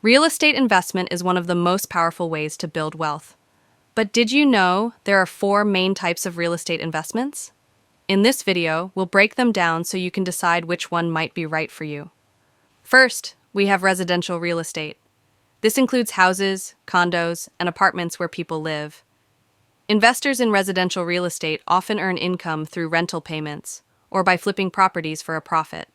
Real estate investment is one of the most powerful ways to build wealth. But did you know there are four main types of real estate investments? In this video, we'll break them down so you can decide which one might be right for you. First, we have residential real estate. This includes houses, condos, and apartments where people live. Investors in residential real estate often earn income through rental payments or by flipping properties for a profit.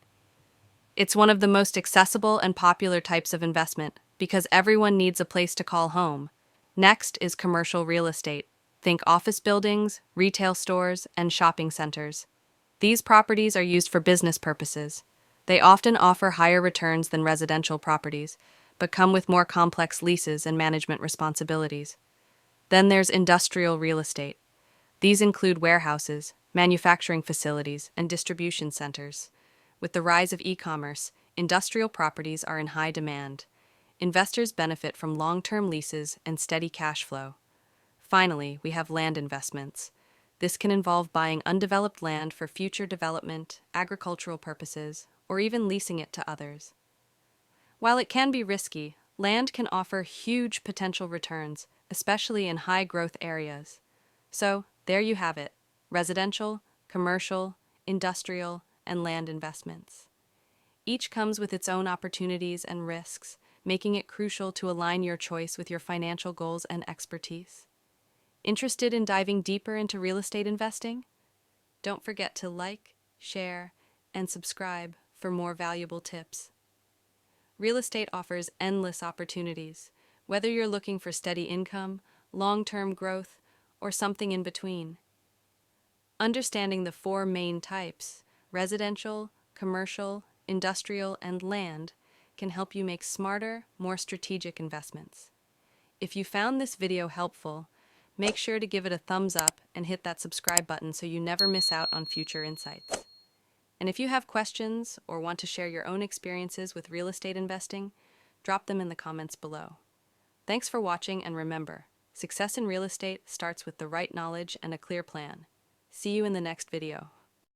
It's one of the most accessible and popular types of investment because everyone needs a place to call home. Next is commercial real estate. Think office buildings, retail stores, and shopping centers. These properties are used for business purposes. They often offer higher returns than residential properties, but come with more complex leases and management responsibilities. Then there's industrial real estate. These include warehouses, manufacturing facilities, and distribution centers. With the rise of e-commerce, industrial properties are in high demand. Investors benefit from long-term leases and steady cash flow. Finally, we have land investments. This can involve buying undeveloped land for future development, agricultural purposes, or even leasing it to others. While it can be risky, land can offer huge potential returns, especially in high-growth areas. So, there you have it: residential, commercial, industrial, and land investments. Each comes with its own opportunities and risks, making it crucial to align your choice with your financial goals and expertise. Interested in diving deeper into real estate investing? Don't forget to like, share, and subscribe for more valuable tips. Real estate offers endless opportunities, whether you're looking for steady income, long-term growth, or something in between. Understanding the four main types, residential, commercial, industrial, and land, can help you make smarter, more strategic investments. If you found this video helpful, make sure to give it a thumbs up and hit that subscribe button so you never miss out on future insights. And if you have questions or want to share your own experiences with real estate investing, drop them in the comments below. Thanks for watching, and remember, success in real estate starts with the right knowledge and a clear plan. See you in the next video.